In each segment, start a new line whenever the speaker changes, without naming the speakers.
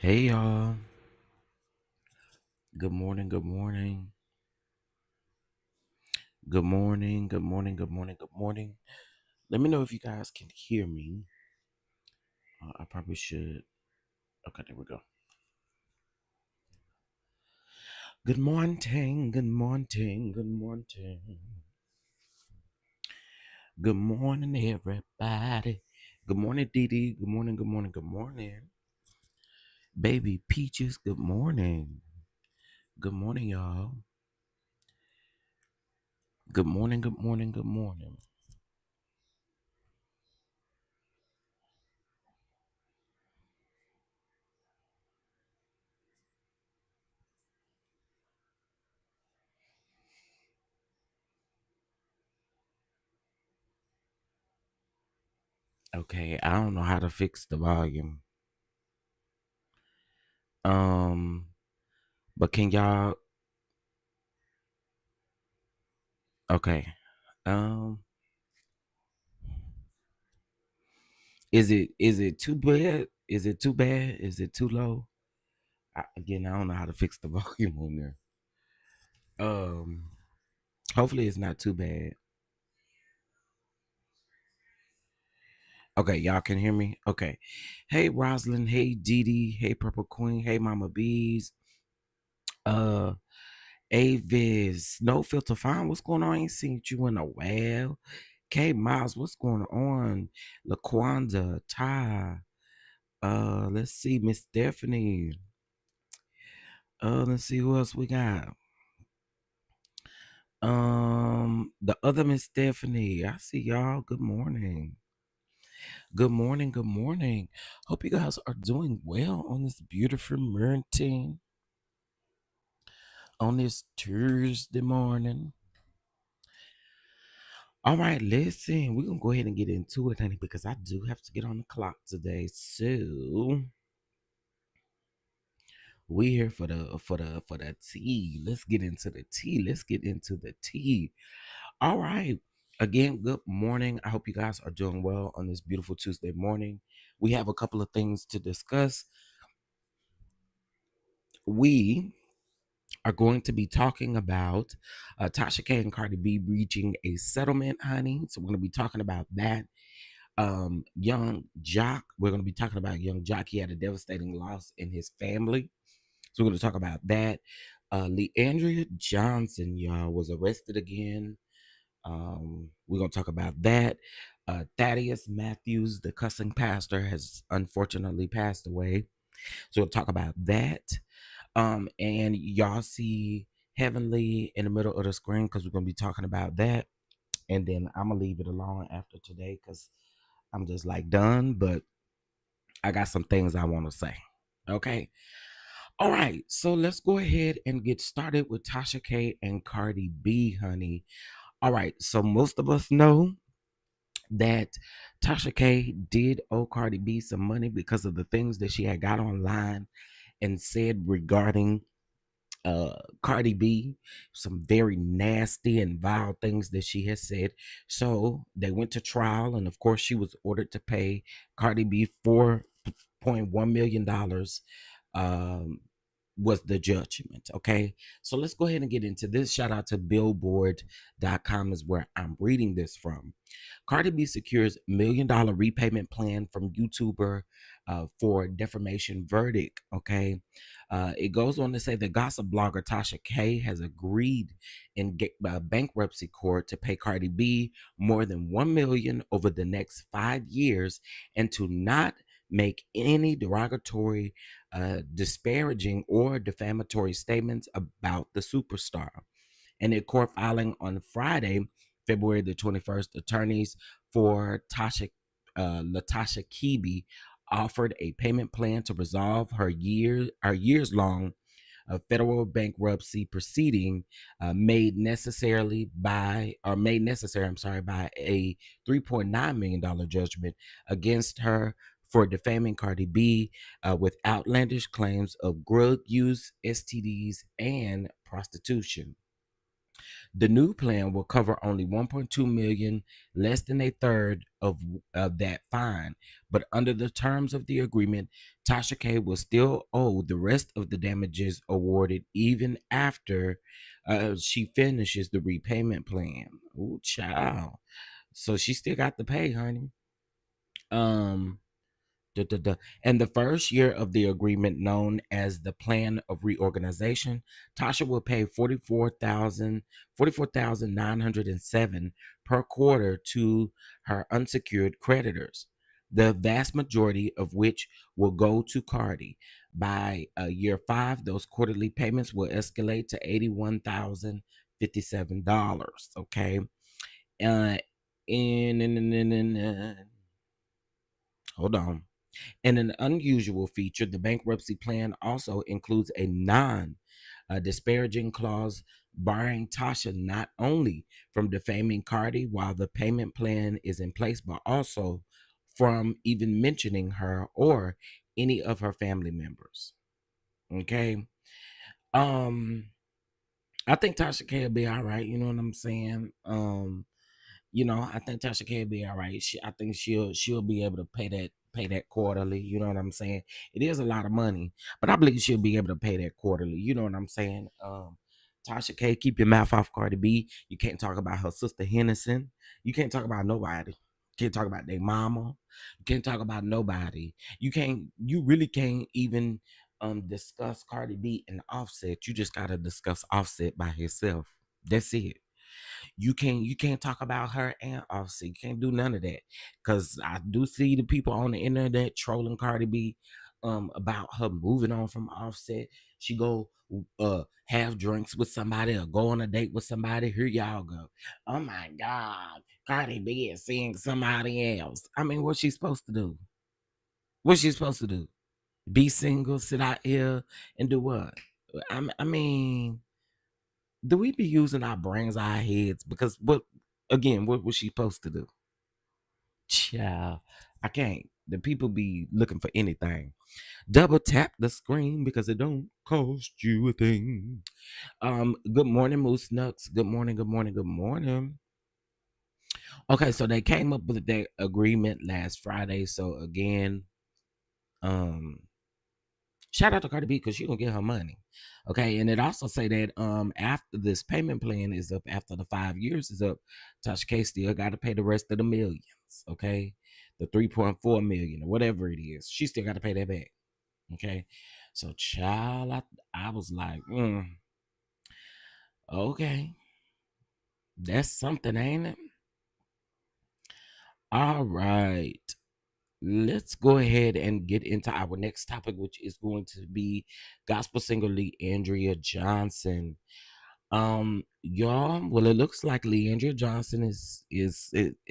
Hey y'all. Good morning. Good morning. Good morning. Good morning. Good morning. Good morning. Let me know if you guys can hear me. I probably should. Okay, there we go. Good morning. Good morning. Good morning. Good morning, everybody. Good morning, Dee Dee. Good morning. Good morning. Good morning. Baby Peaches. Good morning. Good morning, y'all. Good morning. Good morning. Good morning. Okay, I don't know how to fix the volume. Um, but can y'all? Okay. Um, is it too bad? Is it too bad? Is it too low? Again, I don't know how to fix the volume on there. Um, hopefully it's not too bad. Okay, y'all can hear me. Okay. Hey Rosalind. Hey Dee Dee. Hey Purple Queen. Hey Mama Bees. Uh, Avis. No filter fine. What's going on? I ain't seen you in a while. K Miles. What's going on? Laquanda. Ty. Let's see. Miss Stephanie. Let's see who else we got. The other Miss Stephanie. I see y'all. Good morning. Good morning. Good morning. Hope you guys are doing well on this beautiful morning, on this Tuesday morning. All right, listen, we're gonna go ahead and get into it, honey, because I do have to get on the clock today. So we here for the tea. Let's get into the tea. Let's get into the tea. All right. Again, good morning. I hope you guys are doing well on this beautiful Tuesday morning. We have a couple of things to discuss. We are going to be talking about Tasha K and Cardi B reaching a settlement, honey. So we're going to be talking about that. Young Jock, we're going to be talking about young Jock. He had a devastating loss in his family. So we're going to talk about that. LeAndria Johnson, y'all, was arrested again. We're gonna talk about that. Thaddeus Matthews, the cussing pastor, has unfortunately passed away. So we'll talk about that. And y'all see Heavenly in the middle of the screen because we're gonna be talking about that. And then I'm gonna leave it alone after today because I'm just like done. But I got some things I want to say. Okay. All right. So let's go ahead and get started with Tasha K and Cardi B, honey. All right. So most of us know that Tasha K did owe Cardi B some money because of the things that she had got online and said regarding Cardi B, some very nasty and vile things that she has said. So they went to trial, and of course, she was ordered to pay Cardi B $4.1 million. Um, was the judgment. Okay. So let's go ahead and get into this. Shout out to billboard.com is where I'm reading this from. Cardi B secures $1 million repayment plan from YouTuber for defamation verdict. Okay. It goes on to say the gossip blogger Tasha K has agreed in bankruptcy court to pay Cardi B more than $1 million over the next 5 years and to not make any derogatory, disparaging, or defamatory statements about the superstar. In a court filing on Friday, February the 21st, attorneys for Latasha Kibi offered a payment plan to resolve her years long federal bankruptcy proceeding made necessary, I'm sorry, by a $3.9 million judgment against her for defaming Cardi B with outlandish claims of drug use, STDs, and prostitution. The new plan will cover only 1.2 million, less than a third of that fine. But under the terms of the agreement, Tasha K will still owe the rest of the damages awarded even after she finishes the repayment plan. Ooh, child. So she still got to pay, honey. Um, Duh, duh, duh. And the first year of the agreement, known as the Plan of Reorganization, Tasha will pay 44,907 per quarter to her unsecured creditors, the vast majority of which will go to Cardi. By year 5, those quarterly payments will escalate to $81,057. Okay. Uh, hold on. And an unusual feature, the bankruptcy plan also includes a non disparaging clause barring Tasha not only from defaming Cardi while the payment plan is in place, but also from even mentioning her or any of her family members. Okay. Um, I think Tasha K will be all right. You know what I'm saying? I think Tasha K will be all right. I think she'll be able to pay that quarterly. You know what I'm saying? It is a lot of money, but I believe she'll be able to pay that quarterly. You know what I'm saying? Tasha K, keep your mouth off Cardi B. You can't talk about her sister Henderson. You can't talk about nobody. You can't talk about their mama. You can't talk about nobody. You really can't even discuss Cardi B and Offset. You just gotta discuss Offset by herself. That's it. You can't talk about her and Offset. You can't do none of that. Cause I do see the people on the internet trolling Cardi B about her moving on from Offset. She go have drinks with somebody or go on a date with somebody. Here y'all go. Oh my God. Cardi B is seeing somebody else. I mean, what's she supposed to do? What's she supposed to do? Be single, sit out here and do what? I mean, do we be using our brains, our heads? Because what was she supposed to do? Child, I can't. The people be looking for anything. Double tap the screen because it don't cost you a thing. Good morning, Moose Nuts. Good morning, good morning, good morning. Okay, so they came up with that agreement last Friday. So again, um, shout out to Cardi B because she gonna get her money. Okay, and it also say that after this payment plan is up, after the 5 years is up, Tasha K still got to pay the rest of the millions. Okay, the 3.4 million or whatever it is, she still got to pay that back. Okay, so child, I was like, okay, that's something, ain't it? All right. Let's go ahead and get into our next topic, which is going to be gospel singer LeAndria Johnson. Y'all, well, it looks like LeAndria Johnson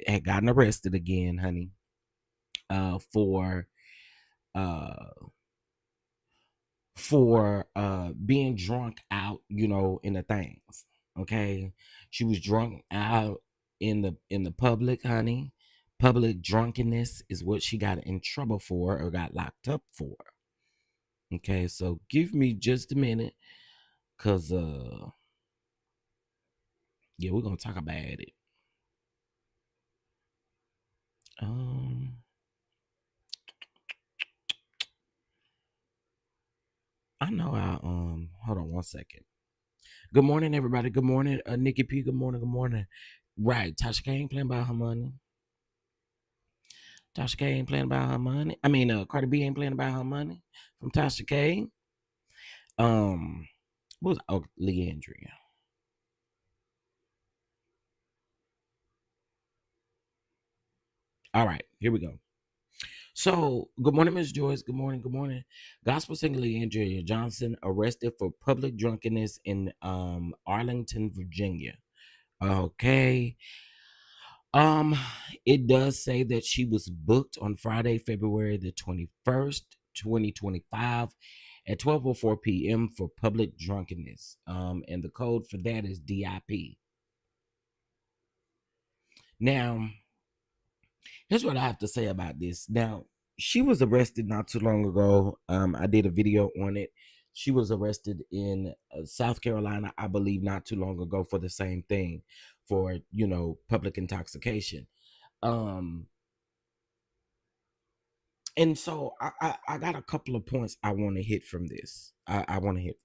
had gotten arrested again, honey, for uh being drunk out, in the things. Okay, she was drunk out in the public, honey. Public drunkenness is what she got in trouble for or got locked up for. Okay, so give me just a minute, cause yeah, we're gonna talk about it. Um, I know I hold on one second. Good morning, everybody. Good morning, Nikki P. Good morning. Good morning. Right, Tasha K ain't playing about her money. Tasha K ain't playing about her money. I mean, Cardi B ain't playing about her money from Tasha K. Um, what was LeAndria? All right, here we go. So, good morning, Miss Joyce. Good morning. Good morning. Gospel singer LeAndria Johnson arrested for public drunkenness in Arlington, Virginia. Okay. Um, it does say that she was booked on Friday, February the 21st, 2025 at 12:04 p.m. for public drunkenness. And the code for that is DIP. Now, here's what I have to say about this. Now, she was arrested not too long ago. I did a video on it. She was arrested in South Carolina, I believe, not too long ago for the same thing, for public intoxication. Um, and so I got a couple of points I want to hit from this. I want to hit.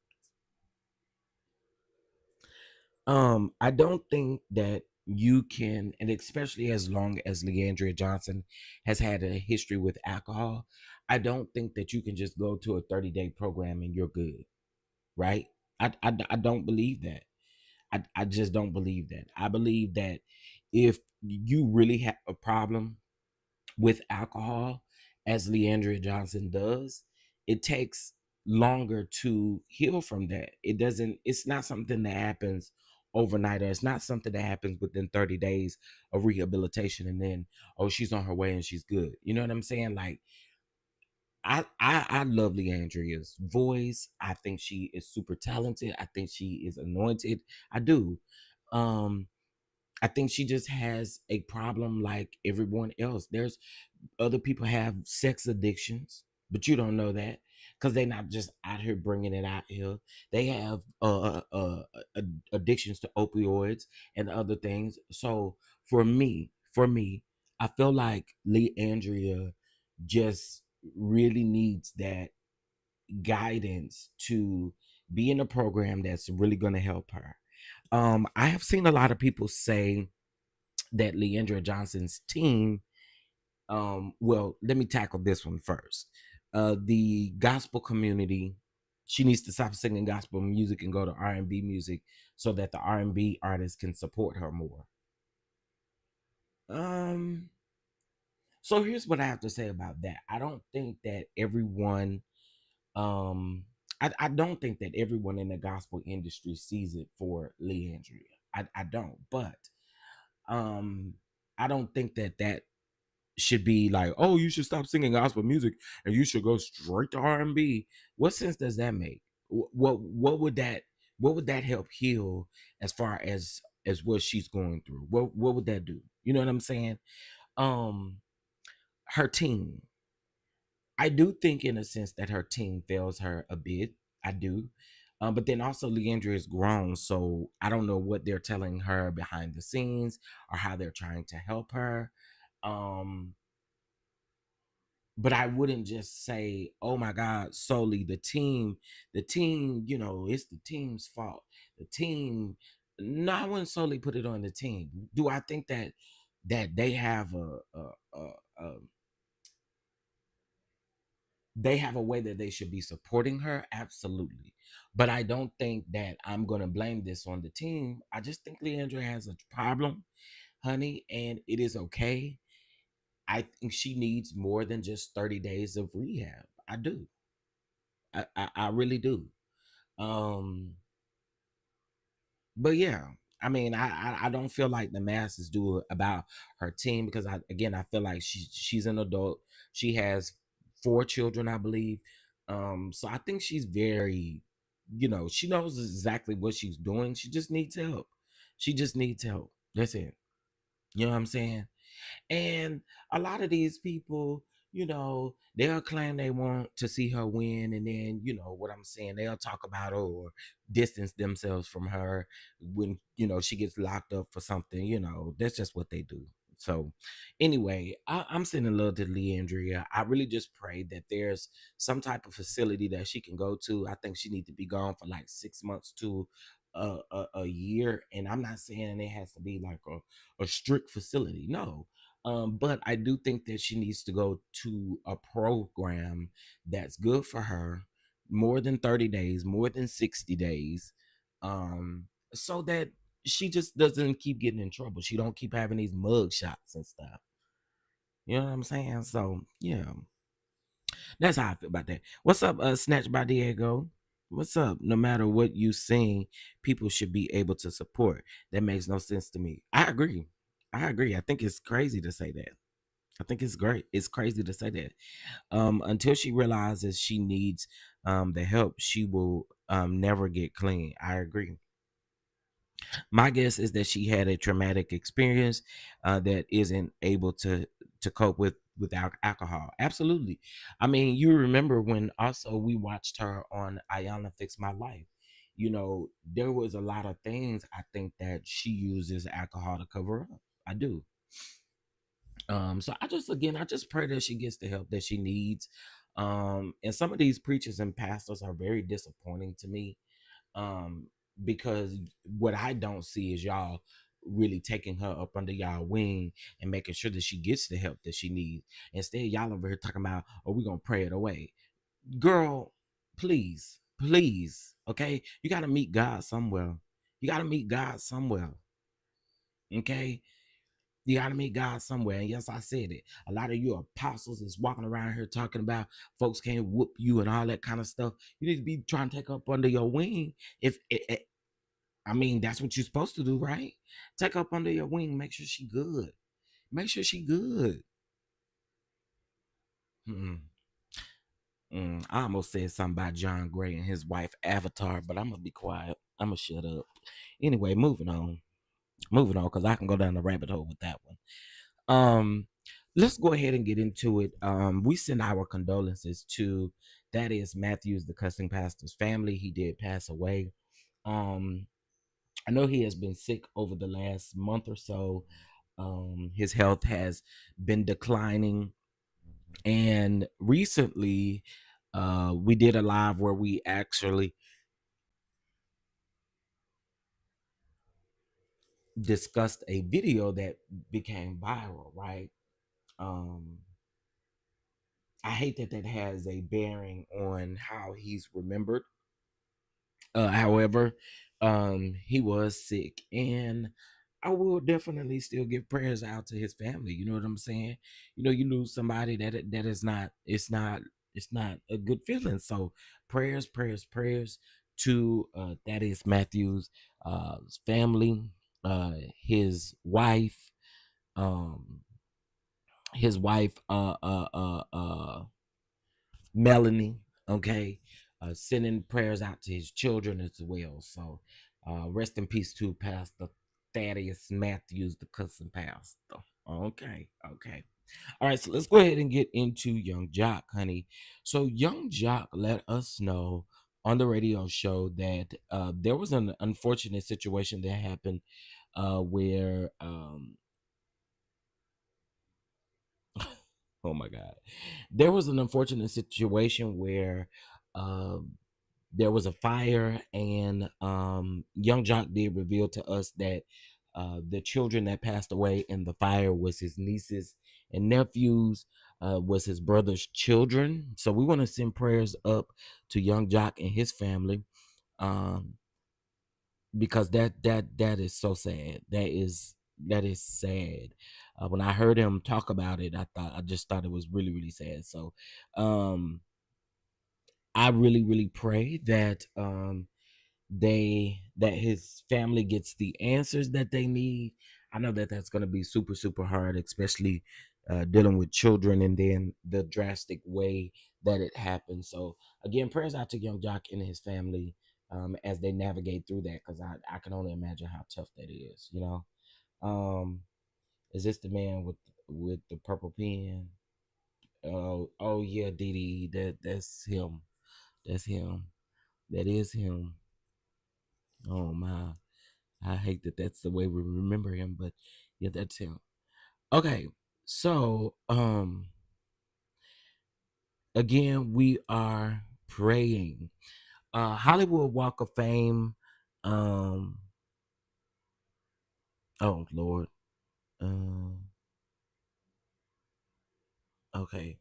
I don't think that you can, and especially as long as LeAndria Johnson has had a history with alcohol, I don't think that you can just go to a 30-day program and you're good, right? I don't believe that. I just don't believe that. I believe that if you really have a problem with alcohol, as LeAndria Johnson does, it takes longer to heal from that. It's not something that happens overnight, or it's not something that happens within 30 days of rehabilitation and then, oh, she's on her way and she's good. You know what I'm saying? Like, I love LeAndria's voice. I think she is super talented. I think she is anointed. I do. Um, I think she just has a problem like everyone else. There's other people have sex addictions, but you don't know that because they're not just out here bringing it out here. They have addictions to opioids and other things. So for me, I feel like LeAndria just really needs that guidance to be in a program that's really going to help her. I have seen a lot of people say that LeAndria Johnson's team, well, let me tackle this one first. The gospel community, she needs to stop singing gospel music and go to R&B music so that the R&B artists can support her more. Um, so here's what I have to say about that. I don't think that everyone, um, I don't think that everyone in the gospel industry sees it for LeAndria. I don't, but um, I don't think that should be like, oh, you should stop singing gospel music and you should go straight to R&B. What sense does that make? What would that help heal as far as what she's going through? What would that do? You know what I'm saying? Um, her team. I do think in a sense that her team fails her a bit. I do. But then also Leandria is grown, so I don't know what they're telling her behind the scenes or how they're trying to help her. Um, but I wouldn't just say, "Oh my God, solely the team." The team, it's the team's fault. The team. No, I wouldn't solely put it on the team. Do I think that they have a way that they should be supporting her? Absolutely. But I don't think that I'm gonna blame this on the team. I just think Leandra has a problem, honey, and it is okay. I think she needs more than just 30 days of rehab. I do. I really do. Um, but yeah, I mean, I don't feel like the masses do about her team because I feel like she's an adult. She has 4 children, I believe. So I think she's very, she knows exactly what she's doing. She just needs help. She just needs help. That's it. You know what I'm saying? And a lot of these people, they'll claim they want to see her win. And then, what I'm saying, they'll talk about her or distance themselves from her when, she gets locked up for something. That's just what they do. So, anyway, I'm sending love to Leandria. I really just pray that there's some type of facility that she can go to. I think she needs to be gone for like 6 months to a year. And I'm not saying it has to be like a strict facility. No, but I do think that she needs to go to a program that's good for her, more than 30 days, more than 60 days, so that she just doesn't keep getting in trouble. She don't keep having these mug shots and stuff. You know what I'm saying? So yeah, that's how I feel about that. What's up, Snatch by Diego? What's up? No matter what you sing, people should be able to support. That makes no sense to me. I agree. I agree. I think it's crazy to say that. I think it's great. It's crazy to say that. Until she realizes she needs the help, she will never get clean. I agree. My guess is that she had a traumatic experience that isn't able to cope with without alcohol. Absolutely. I mean, you remember when also we watched her on Ayana Fix My Life. You know, there was a lot of things I think that she uses alcohol to cover up. I do. So I just pray that she gets the help that she needs. And some of these preachers and pastors are very disappointing to me. Um, because what I don't see is y'all really taking her up under y'all wing and making sure that she gets the help that she needs. Instead, y'all over here talking about, oh, we're gonna pray it away. Girl, please, please, okay? You gotta meet God somewhere. You gotta meet God somewhere. Okay? You got to meet God somewhere. And yes, I said it. A lot of you apostles is walking around here talking about folks can't whoop you and all that kind of stuff. You need to be trying to take up under your wing. If I mean, that's what you're supposed to do, right? Take up under your wing. Make sure she good. Make sure she good. Mm-mm. I almost said something about John Gray and his wife Avatar, but I'm gonna be quiet. I'm gonna shut up. Anyway, moving on. Moving on, because I can go down the rabbit hole with that one. Let's go ahead and get into it. We send our condolences to Thaddeus Matthews, the Cussing pastor's family. He did pass away. Um, I know he has been sick over the last month or so. His health has been declining, and recently, we did a live where we actually discussed a video that became viral. Right? Um, I hate that that has a bearing on how he's remembered. However, he was sick, and I will definitely still give prayers out to his family. You know what I'm saying? You know, you lose somebody that is not. It's not a good feeling. So prayers, prayers, prayers to Thaddeus Matthews, family, his wife, um, his wife, Melanie, okay, sending prayers out to his children as well. So, rest in peace to Pastor Thaddeus Matthews, the Cussing pastor. Okay, okay. All right, so let's go ahead and get into Young Jock, honey. So, Young Jock let us know on the radio show that there was an unfortunate situation that happened where oh my God. There was an unfortunate situation where um, there was a fire, and Young Jock did reveal to us that the children that passed away in the fire was his nieces and nephews, was his brother's children. So we want to send prayers up to Young Jock and his family. Um, because that is so sad. That is sad. When I heard him talk about it, I just thought it was really really sad. So, um, I really really pray that that his family gets the answers that they need. I know that that's going to be super super hard, especially dealing with children and then the drastic way that it happened. So again, prayers out to Young Jock and his family as they navigate through that, because I can only imagine how tough that is. Um, is this the man with the purple pen? Oh yeah, Didi, that's him. That's him. That is him. Oh my. I hate that that's the way we remember him, but yeah, that's him. Okay, so again, we are praying. Hollywood Walk of Fame. Um, oh Lord. Um, Okay.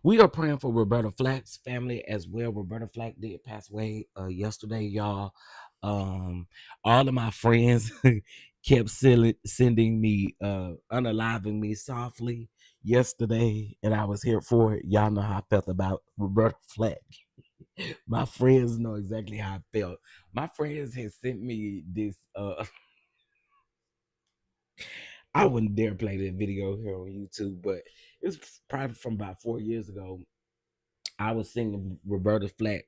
We are praying for Roberta Flack's family as well. Roberta Flack did pass away yesterday, y'all. Um, all of my friends kept sending me unaliving me softly yesterday, and I was here for it. Y'all know how I felt about Roberta Flack. My friends know exactly how I felt. My friends had sent me this I wouldn't dare play that video here on YouTube, but it was probably from about 4 years ago. I was singing Roberta Flack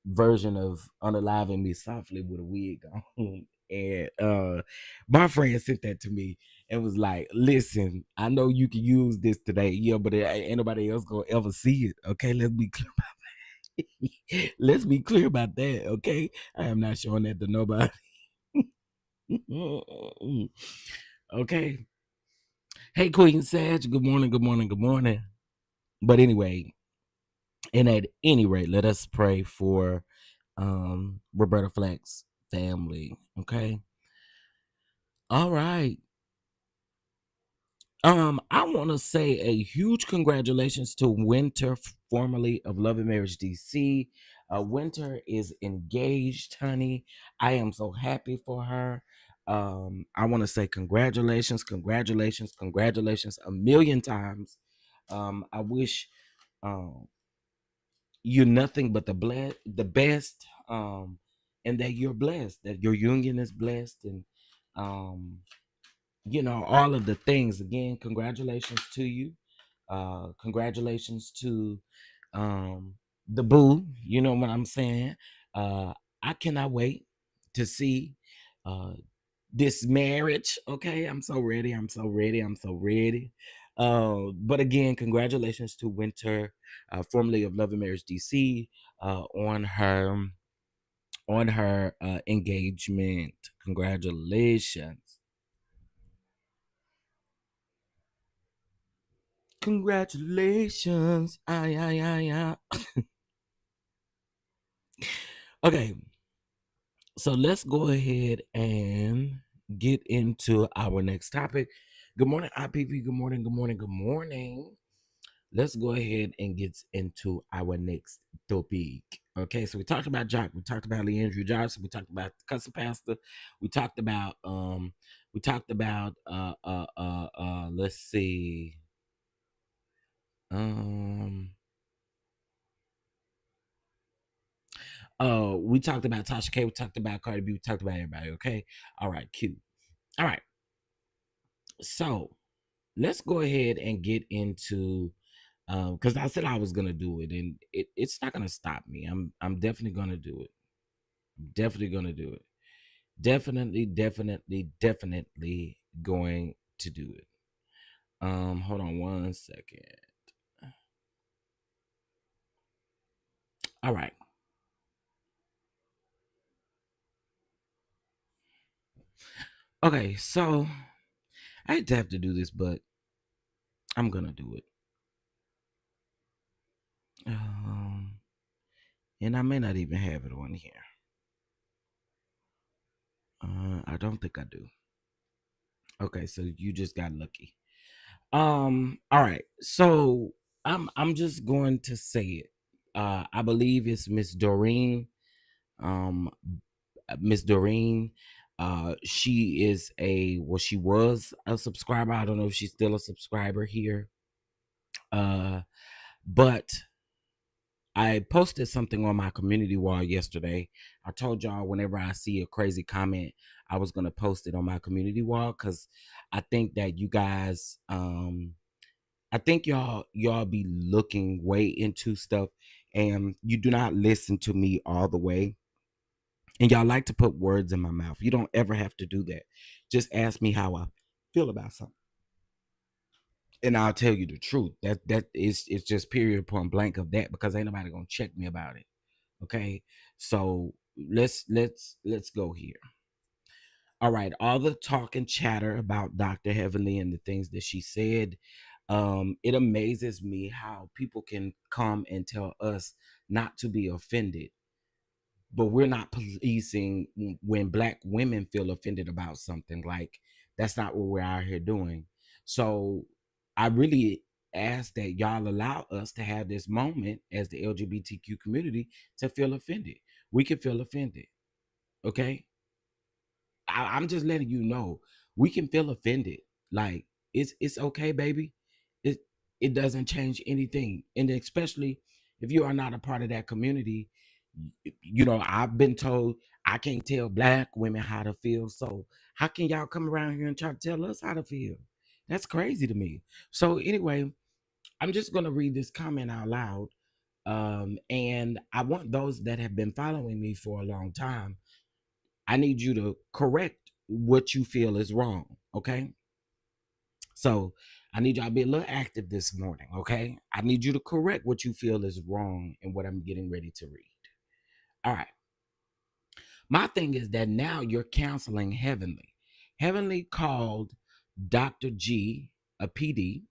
version of Unaliving Me Softly with a wig on. And my friend sent that to me. and was like, "Listen, I know you can use this today, yeah, but ain't nobody else gonna ever see it. Okay, let's be clear about let's be clear about that. Okay, I am not showing that to nobody. Okay. Hey, Queen Sag. Good morning. Good morning. Good morning. But anyway, and at any rate, let us pray for Roberta Flack's family. Okay. All right. I want to say a huge congratulations to Winter, formerly of Love and Marriage DC. Winter is engaged, honey. I am so happy for her. I want to say congratulations, congratulations, congratulations a million times. I wish um, you nothing but the best, and that you're blessed, that your union is blessed, and um, all of the things. Again, congratulations to you. Congratulations to the boo. You know what I'm saying? I cannot wait to see uh, this marriage. Okay, I'm so ready. I'm so ready. I'm so ready. But again, congratulations to Winter, formerly of Love and Marriage DC, on her engagement. Congratulations. Congratulations. Ay. Okay, so let's go ahead and get into our next topic. Good morning, IPV. Good morning, good morning, good morning. Let's go ahead and get into our next topic. Okay, so we talked about Jock, we talked about LeAndria Johnson, we talked about the Cussing Pastor, we talked about let's see. Um we talked about Tasha K, we talked about Cardi B, we talked about everybody. Okay, all right, cute. All right, so let's go ahead and get into because I said I was gonna do it, and it's not gonna stop me. I'm definitely gonna do it. Definitely gonna do it. Definitely going to do it. Hold on one second. All right. Okay, so I hate to have to do this, but I'm gonna do it. Um, and I may not even have it on here. I don't think I do. Okay, so you just got lucky. All right. So I'm just going to say it. I believe it's Miss Doreen. Um, Miss Doreen. She is she was a subscriber. I don't know if she's still a subscriber here. Uh, but I posted something on my community wall yesterday. I told y'all whenever I see a crazy comment, I was gonna post it on my community wall because I think that you guys, I think y'all be looking way into stuff, and you do not listen to me all the way. And y'all like to put words in my mouth. You don't ever have to do that. Just ask me how I feel about something, and I'll tell you the truth. That is it's just period point blank of that, because ain't nobody gonna check me about it. Okay, so let's go here. All right, all the talk and chatter about Dr. Heavenly and the things that she said, it amazes me how people can come and tell us not to be offended, but we're not policing when black women feel offended about something. Like, that's not what we're out here doing. So I really ask that y'all allow us to have this moment as the LGBTQ community to feel offended. We can feel offended. Okay, I'm just letting you know we can feel offended. Like, it's okay, baby. It it doesn't change anything, and especially if you are not a part of that community. I've been told I can't tell black women how to feel. So how can y'all come around here and try to tell us how to feel? That's crazy to me. So anyway, I'm just gonna read this comment out loud. And I want those that have been following me for a long time, I need you to correct what you feel is wrong. Okay. So I need y'all to be a little active this morning, okay? I need you to correct what you feel is wrong in what I'm getting ready to read. All right. My thing is that now you're counseling Heavenly. Heavenly called Dr. G a PD,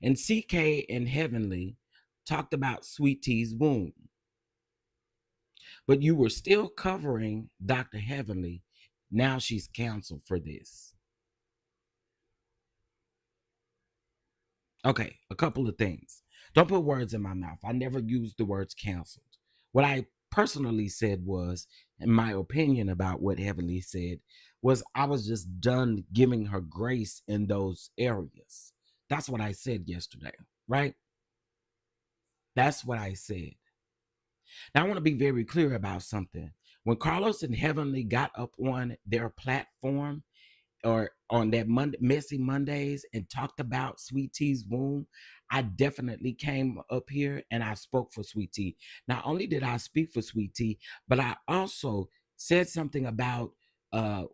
and CK and Heavenly talked about Sweet Tea's womb. But you were still covering Dr. Heavenly. Now she's canceled for this. Okay, a couple of things. Don't put words in my mouth. I never used the words canceled. What I personally said was, in my opinion about what Heavenly said, was I was just done giving her grace in those areas. That's what I said yesterday, right? That's what I said. Now, I want to be very clear about something. When Carlos and Heavenly got up on their platform or on that Messy Mondays and talked about Sweet Tea's womb, I definitely came up here and I spoke for Sweet Tea. Not only did I speak for Sweet Tea, but I also said something about uh,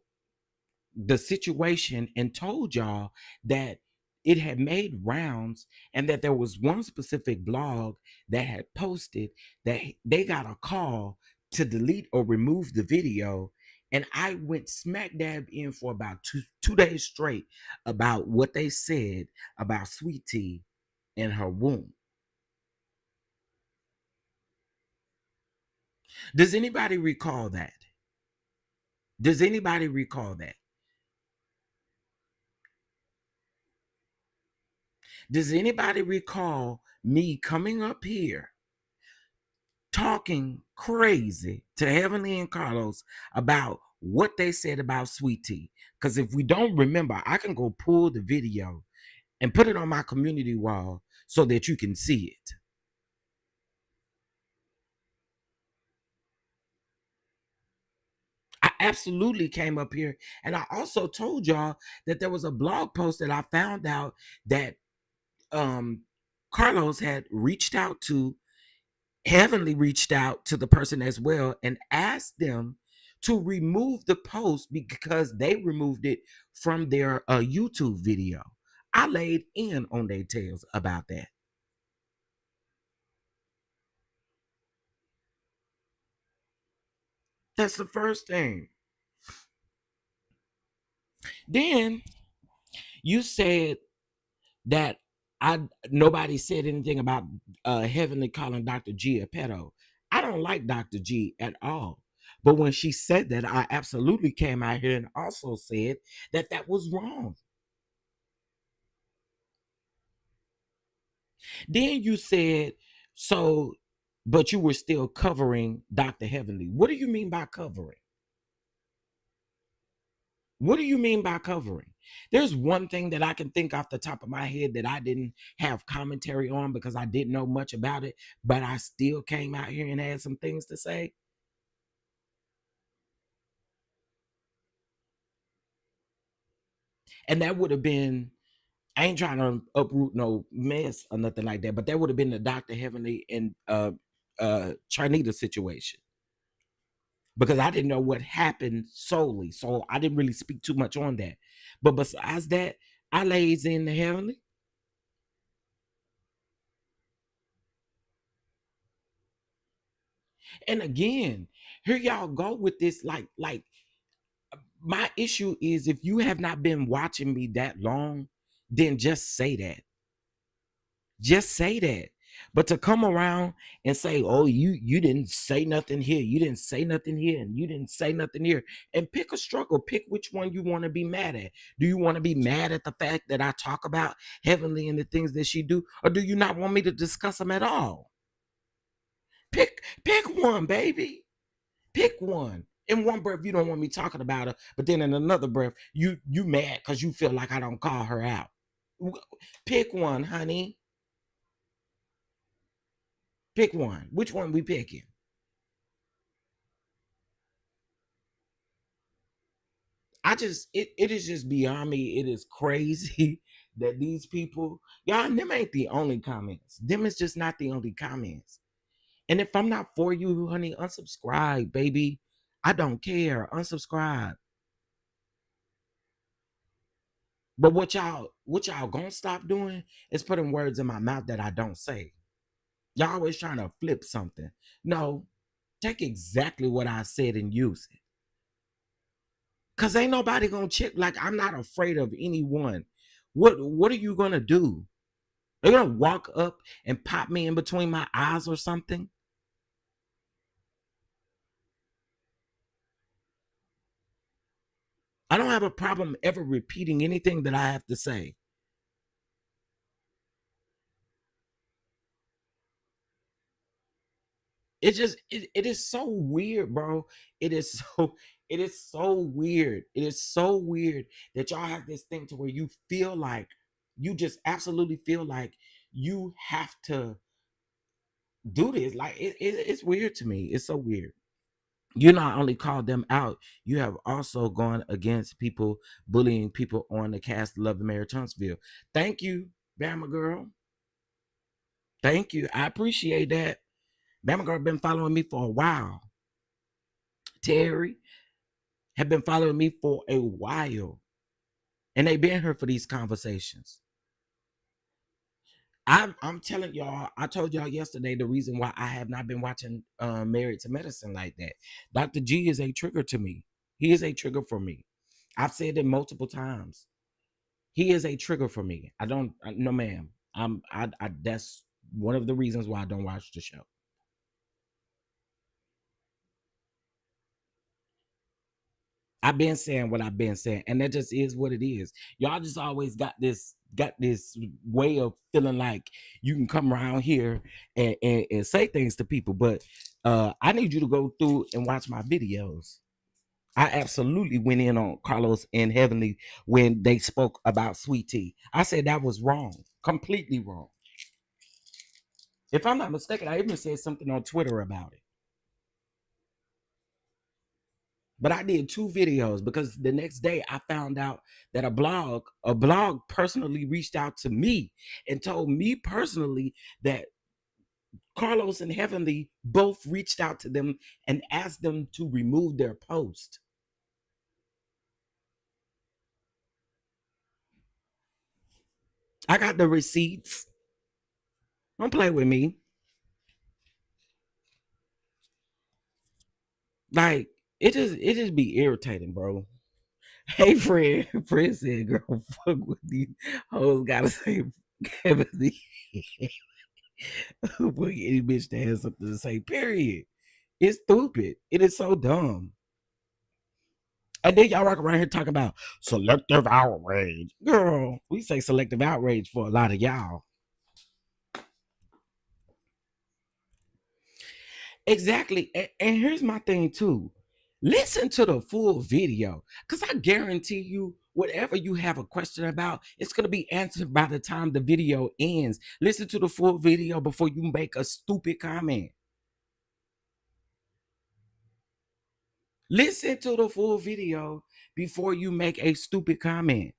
the situation and told y'all that it had made rounds and that there was one specific blog that had posted that they got a call to delete or remove the video. And I went smack dab in for about two days straight about what they said about Sweet Tea and her womb. Does anybody recall that? Does anybody recall that? Does anybody recall me coming up here talking crazy to Heavenly and Carlos about what they said about Sweet Tea? Because if we don't remember, I can go pull the video and put it on my community wall so that you can see it. I absolutely came up here and I also told y'all that there was a blog post that I found out that Carlos had reached out to Heavenly reached out to the person as well and asked them to remove the post because they removed it from their YouTube video. I laid in on their tails about that. That's the first thing. Then you said that I nobody said anything about Heavenly calling Dr. G a pedo. I don't like Dr. G at all. But when she said that, I absolutely came out here and also said that that was wrong. Then you said, so, but you were still covering Dr. Heavenly. What do you mean by covering? What do you mean by covering? There's one thing that I can think off the top of my head that I didn't have commentary on because I didn't know much about it, but I still came out here and had some things to say. And that would have been, I ain't trying to uproot no mess or nothing like that, but that would have been the Dr. Heavenly and Charnita situation. Because I didn't know what happened solely. So I didn't really speak too much on that. But besides that, I lays in the Heavenly. And again, here y'all go with this. Like my issue is if you have not been watching me that long, then just say that. Just say that. But to come around and say, "Oh, you didn't say nothing here, you didn't say nothing here, and you didn't say nothing here," and pick a struggle, pick which one you want to be mad at. Do you want to be mad at the fact that I talk about Heavenly and the things that she do, or do you not want me to discuss them at all? Pick one, baby. Pick one. In one breath, you don't want me talking about her, but then in another breath, you mad because you feel like I don't call her out. Pick one, honey. Pick one. Which one we picking? It is just beyond me. It is crazy that these people, y'all, and them ain't the only comments. Them is just not the only comments. And if I'm not for you, honey, unsubscribe, baby. I don't care. Unsubscribe. But what y'all gonna stop doing is putting words in my mouth that I don't say. Y'all always trying to flip something. No, take exactly what I said and use it. Cause ain't nobody gonna check. Like, I'm not afraid of anyone. What are you gonna do? They're gonna walk up and pop me in between my eyes or something? I don't have a problem ever repeating anything that I have to say. It is so weird, bro. It is so it is so weird. It is so weird that y'all have this thing to where you feel like you just absolutely feel like you have to do this. Like, it's weird to me. It's so weird. You not only called them out, you have also gone against people bullying people on the cast of Love and Marriage Huntsville. Thank you, Bama girl. Thank you. I appreciate that. Bama girl been following me for a while. Terry have been following me for a while, and they've been here for these conversations. I'm telling y'all, I told y'all yesterday the reason why I have not been watching Married to Medicine like that. Dr. G is a trigger to me. He is a trigger for me. I've said it multiple times. He is a trigger for me. I don't, no, ma'am. That's one of the reasons why I don't watch the show. I've been saying what I've been saying, and that just is what it is. Y'all just always got this way of feeling like you can come around here and say things to people, but I need you to go through and watch my videos. I absolutely went in on Carlos and Heavenly when they spoke about Sweet Tea. I said that was wrong, completely wrong. If I'm not mistaken, I even said something on Twitter about it. But I did two videos because the next day I found out that a blog personally reached out to me and told me personally that Carlos and Heavenly both reached out to them and asked them to remove their post. I got the receipts. Don't play with me. Like, it just be irritating, bro. Hey, Fred. Fred said, "Girl, fuck with these hoes." Gotta say, Heavenly. Fuck any bitch that has something to say. Period. It's stupid. It is so dumb. And then y'all walk around here talking about selective outrage. Girl, we say selective outrage for a lot of y'all. Exactly. And here's my thing too. Listen to the full video. Because I guarantee you, whatever you have a question about, it's going to be answered by the time the video ends. Listen to the full video before you make a stupid comment. Listen to the full video before you make a stupid comment.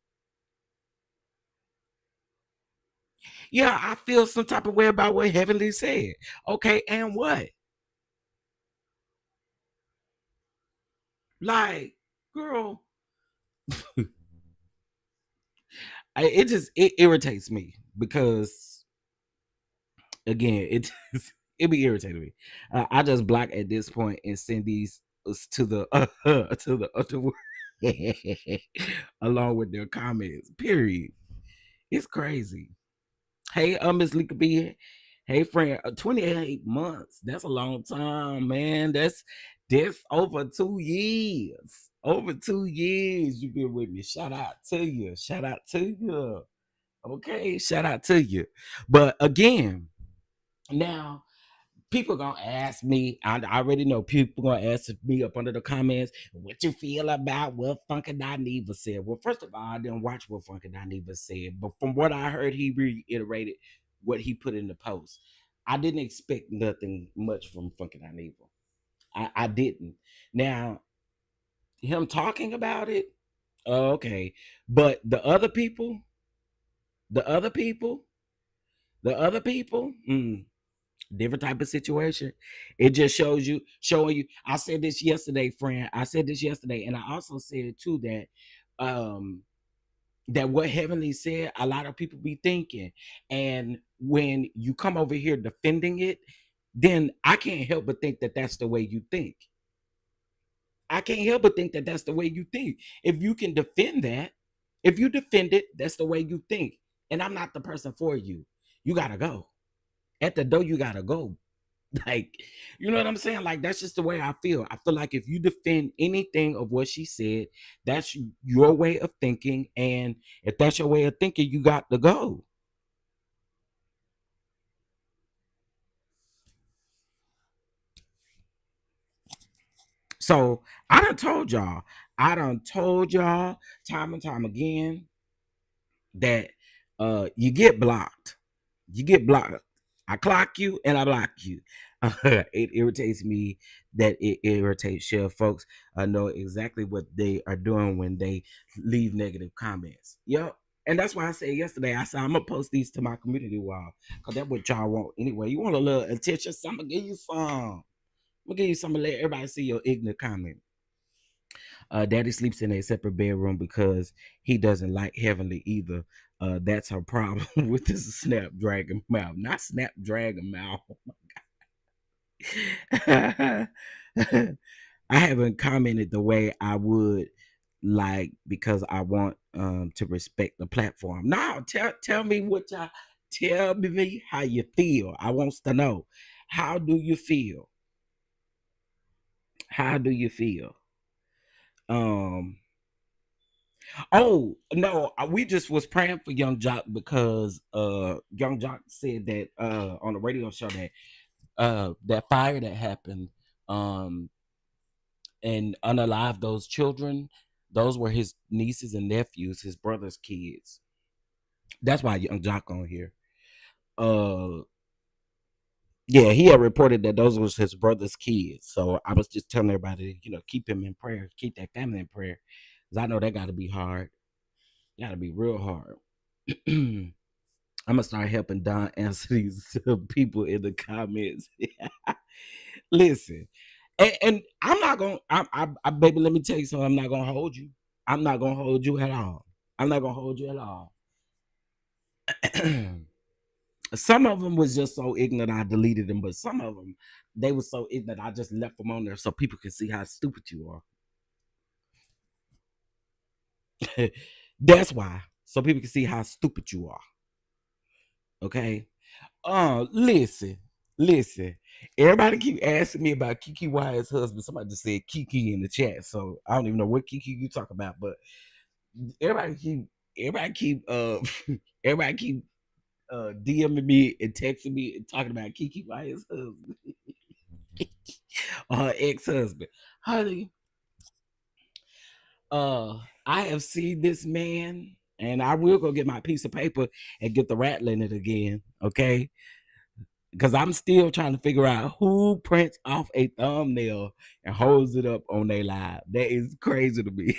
Yeah, I feel some type of way about what Heavenly said. Okay, and what? Like, girl, it irritates me because again, it be irritating me. I just block at this point and send these to the to the other world along with their comments. Period. It's crazy. Hey, Miss Lika B. Hey, friend. 28 months. That's a long time, man. That's over 2 years. Over 2 years you've been with me. Shout out to you. Shout out to you. Okay, shout out to you. But again, now people gonna ask me. I already know people gonna ask me up under the comments what you feel about what Funky Dineva said. Well, first of all, I didn't watch what Funky Dineva said, but from what I heard, he reiterated what he put in the post. I didn't expect nothing much from Funky Dineva. I didn't. Now, him talking about it, okay, but the other people, the other people, different type of situation. It just showing you. I said this yesterday, friend. I said this yesterday, and I also said too that that what Heavenly said, a lot of people be thinking. And when you come over here defending it, then I can't help but think that that's the way you think. I can't help but think that that's the way you think. If you can defend that, if you defend it, that's the way you think. And I'm not the person for you. You gotta go. At the door, you gotta go. Like, you know what I'm saying? Like, that's just the way I feel. I feel like if you defend anything of what she said, that's your way of thinking. And if that's your way of thinking, you got to go. So I done told y'all time and time again that you get blocked. You get blocked. I clock you and I block you. It irritates me that it irritates Chef. Folks know exactly what they are doing when they leave negative comments. Yep. And that's why I said yesterday, I said, I'm going to post these to my community wall because that's what y'all want anyway. You want a little attention? So I'm going to give you some. I'm going to give you some and let everybody see your ignorant comment. Daddy sleeps in a separate bedroom because he doesn't like Heavenly either. That's her problem with this Snapdragon mouth, not Snapdragon mouth. I haven't commented the way I would like because I want to respect the platform. Now, tell me what y'all tell me how you feel. I wants to know. How do you feel? How do you feel? Um Oh no, we just was praying for Young Jock because Young Jock said that on the radio show that that fire that happened um and unalive those children, those were his nieces and nephews, his brother's kids. That's why Young Jock on here. Uh yeah, he had reported that those was his brother's kids. So I was just telling everybody, keep him in prayer, keep that family in prayer. Because I know that gotta be hard. Gotta be real hard. I'm gonna start helping Don answer these people in the comments. Listen, and I'm not gonna, baby. Let me tell you something. I'm not gonna hold you. I'm not gonna hold you at all. I'm not gonna hold you at all. Some of them was just so ignorant I deleted them, but some of them they were so ignorant I just left them on there so people can see how stupid you are. That's why, so people can see how stupid you are. Okay. Listen, listen. Everybody keep asking me about Kiki Wyatt's husband. Somebody just said Kiki in the chat, so I don't even know what Kiki you talk about. But everybody keep, everybody keep, everybody keep DMing me and texting me and talking about Kiki Wyatt's husband or her ex-husband. Honey, I have seen this man, and I will go get my piece of paper and get the rattling it again. Okay, because I'm still trying to figure out who prints off a thumbnail and holds it up on their live. That is crazy to me.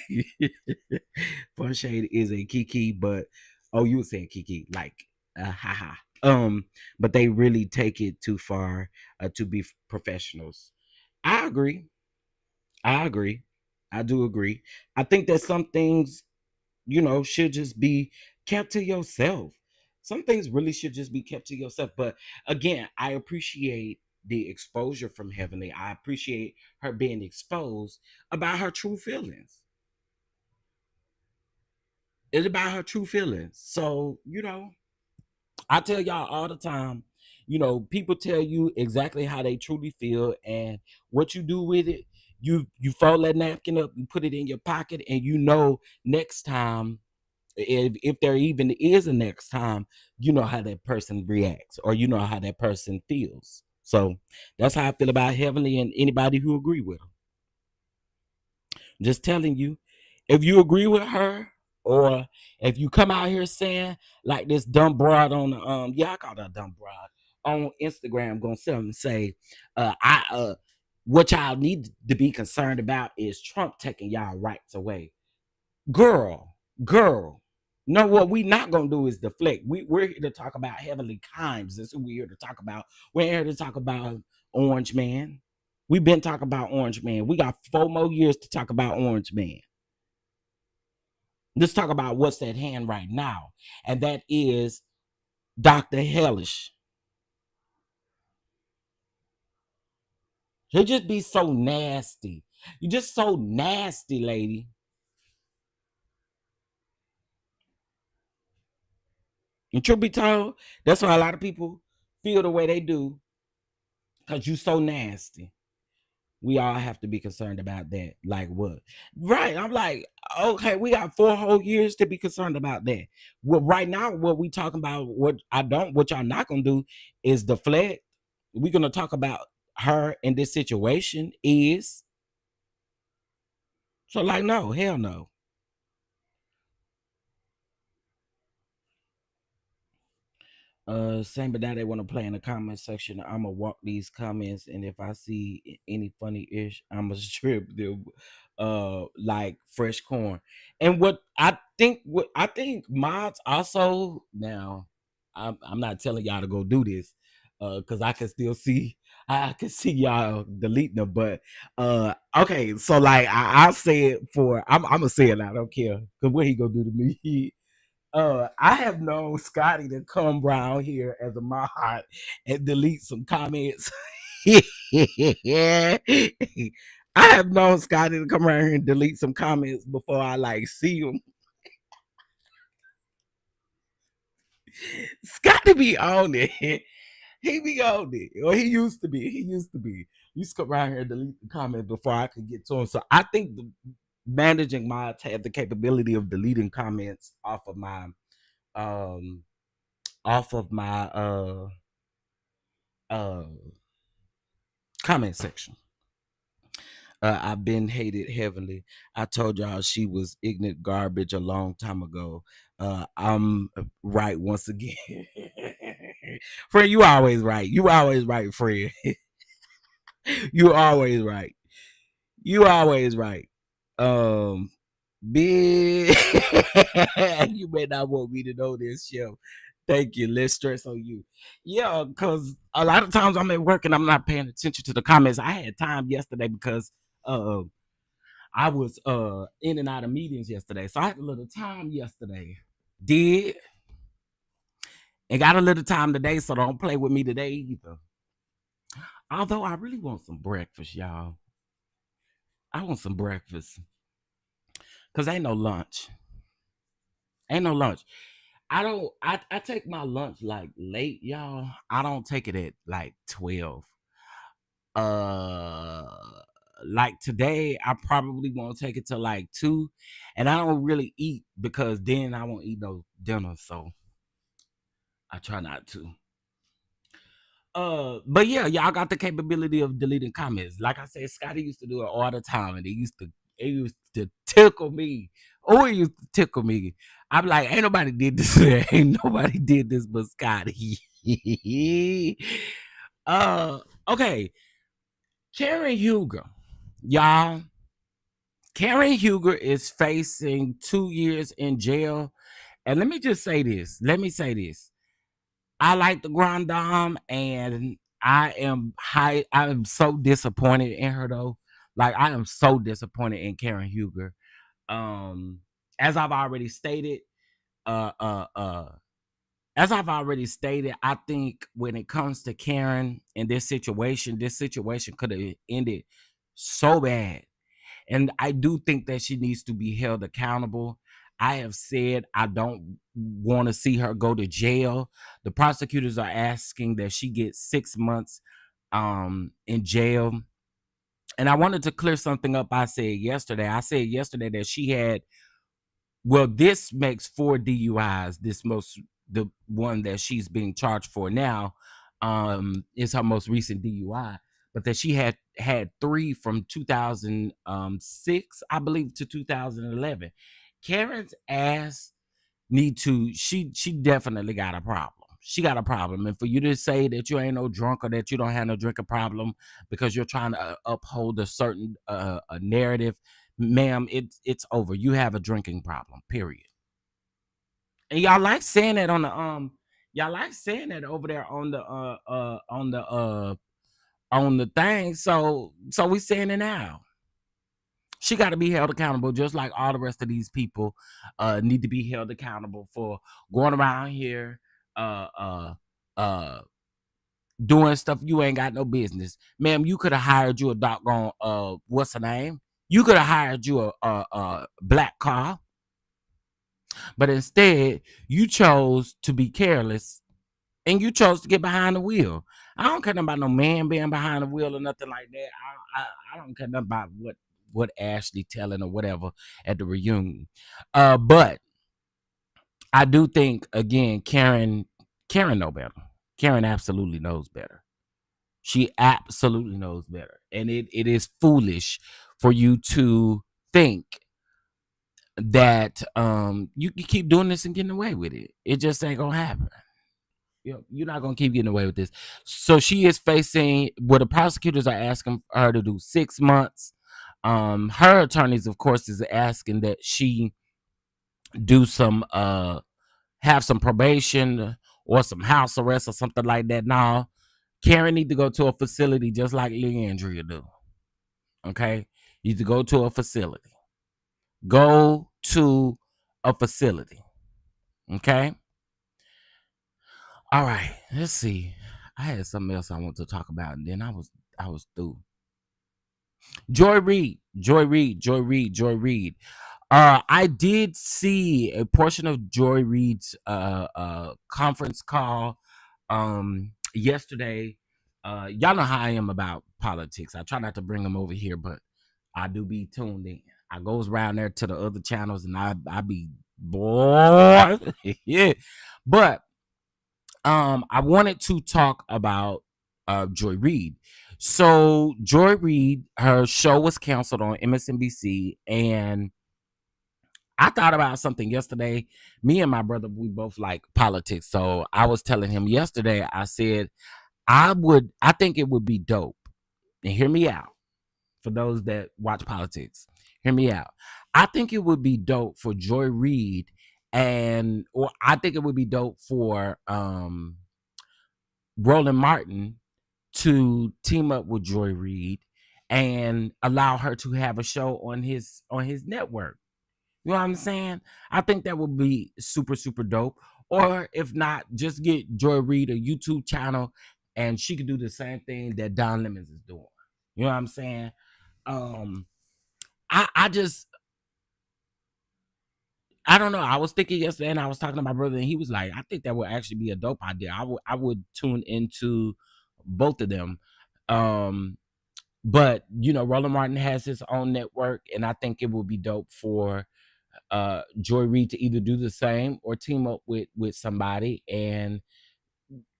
Fun Shade is a Kiki, but oh, you were saying Kiki, like haha. But they really take it too far to be professionals. I agree. I agree. I do agree. I think that some things should just be kept to yourself. Some things really should just be kept to yourself. But again, I appreciate the exposure from Heavenly. I appreciate her being exposed about her true feelings. It's about her true feelings. So, I tell y'all all the time, people tell you exactly how they truly feel and what you do with it. You fold that napkin up, you put it in your pocket, and next time if there even is a next time, you know how that person reacts or you know how that person feels. So that's how I feel about Heavenly and anybody who agree with her. Just telling you, if you agree with her or if you come out here saying like this dumb broad on the I call that dumb broad on Instagram gonna say I what y'all need to be concerned about is Trump taking y'all rights away. Girl, no, what we not gonna do is deflect. We're here to talk about Heavenly Crimes. That's what we're here to talk about. We're here to talk about Orange Man. We've been talking about Orange Man. We got 4 more years to talk about Orange Man. Let's talk about what's at hand right now, and that is Dr. Hellish. He'll just be so nasty. You're just so nasty, lady. And truth be told, that's why a lot of people feel the way they do, because you so nasty. We all have to be concerned about that. Like what? Right. I'm like, okay, we got 4 whole years to be concerned about that. Well, right now, what we talking about, what y'all not gonna do is deflect. We're gonna talk about her in this situation is so like no, hell no. Same, but now they want to play in the comment section. I'ma walk these comments, and if I see any funny ish, I'ma strip them like fresh corn. And what I think mods also now, I'm not telling y'all to go do this, because I can still see I can see y'all deleting them, but okay, so like I'll say it for I'm gonna say it, I don't care, because what he gonna do to me. I have known Scotty to come around here as a mod and delete some comments. Yeah. I have known Scotty to come around here and delete some comments before I like see them. Scotty be on it. He be on it. Or he used to be. He used to be. He used to come around here and delete the comments before I could get to him. So I think managing mods have the capability of deleting comments um off of my uh comment section. I've been hated heavily. I told y'all she was ignorant garbage a long time ago. I'm right once again. Friend, you always right. You always right, friend. You always right. You always right. Um Big. You may not want me to know this, show. Thank you. Less stress on you. Yeah, because a lot of times I'm at work and I'm not paying attention to the comments. I had time yesterday because uh I was in and out of meetings yesterday. So I had a little time yesterday. Did and got a little time today, so don't play with me today either. Although I really want some breakfast, y'all. I want some breakfast. Cause ain't no lunch. Ain't no lunch. I take my lunch like late, y'all. I don't take it at like 12. Uh like today, I probably won't take it till like 2. And I don't really eat because then I won't eat no dinner. So I try not to. But yeah, y'all got the capability of deleting comments. Like I said, Scotty used to do it all the time, and it used to tickle me. Oh, it used to tickle me. I'm like, ain't nobody did this. Ain't nobody did this but Scotty. Okay. Karen Huger, y'all. Karen Huger is facing 2 years in jail. And let me just say this. Let me say this. I like the Grand Dame, and I am so disappointed in her though. Like I am so disappointed in Karen Huger. Um, as I've already stated, uh, uh, uh, I think when it comes to Karen in this situation could have ended so bad. And I do think that she needs to be held accountable. I have said I don't want to see her go to jail. The prosecutors are asking that she get 6 months in jail. And I wanted to clear something up. I said yesterday that she had, well, this makes 4 DUIs. The one that she's being charged for now is her most recent DUI, but that she had 3 from 2006, I believe, to 2011. Karen's ass she definitely got a problem. She got a problem. And for you to say that you ain't no drunk or that you don't have no drinking problem because you're trying to uphold a certain a narrative, ma'am, it's over. You have a drinking problem, period. And y'all like saying that on the y'all like saying that over there on the thing. So we saying it now. She got to be held accountable, just like all the rest of these people need to be held accountable for going around here uh uh uh doing stuff you ain't got no business. Ma'am, you could have hired you a doggone what's her name? You could have hired you a black car, but instead you chose to be careless and you chose to get behind the wheel. I don't care about no man being behind the wheel or nothing like that. I don't care nothing about what Ashley telling or whatever at the reunion. But I do think again, Karen know better. Karen absolutely knows better. She absolutely knows better. And it is foolish for you to think that you can keep doing this and getting away with it. It just ain't gonna happen. You're not gonna keep getting away with this. So she is facing what the prosecutors are asking her to do 6 months. Her attorneys, of course, is asking that she do some have some probation or some house arrest or something like that. Now, Karen need to go to a facility just like LeAndria do. Okay, you need to go to a facility. Go to a facility. Okay. All right. Let's see. I had something else I want to talk about, and then I was through. Joy Reid. I did see a portion of Joy Reid's conference call yesterday. Y'all know how I am about politics. I try not to bring them over here, but I do be tuned in. I goes around there to the other channels and I be boy. Yeah. But I wanted to talk about Joy Reid. So Joy Reid, her show was canceled on MSNBC, and I thought about something yesterday. Me and my brother, we both like politics. So I was telling him yesterday, I said, I think it would be dope. And hear me out. For those that watch politics, hear me out. I think it would be dope for Joy Reid or I think it would be dope for Roland Martin to team up with Joy Reid and allow her to have a show on his network. You know what I'm saying? I think that would be super, super dope. Or if not, just get Joy Reid a YouTube channel and she could do the same thing that Don Lemons is doing. You know what I'm saying? Um, I just I don't know. I was thinking yesterday and I was talking to my brother and he was like, I think that would actually be a dope idea. I would tune into both of them. Um, but Roland Martin has his own network, and I think it would be dope for Joy Reid to either do the same or team up with somebody and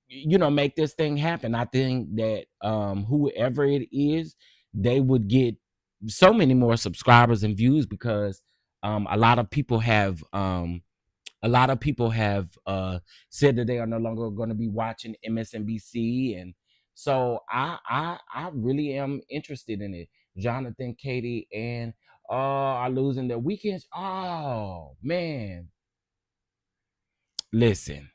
make this thing happen. I think that whoever it is, they would get so many more subscribers and views because a lot of people have said that they are no longer going to be watching MSNBC, and so I really am interested in it. Jonathan, Katie, and are losing their weekends. Oh man, listen.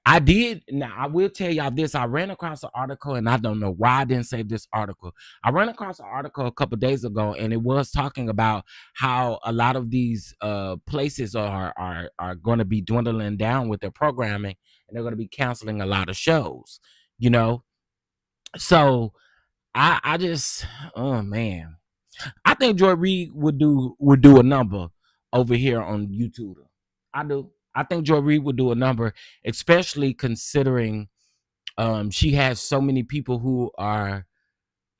I did. Now I will tell y'all this. I ran across an article, and I don't know why I didn't save this article. I ran across an article a couple days ago, and it was talking about how a lot of these places are going to be dwindling down with their programming, and they're going to be canceling a lot of shows. You know, so I just oh man, I think Joy Reid would do a number over here on YouTube. I do. I think Joy Reid would do a number, especially considering she has so many people who are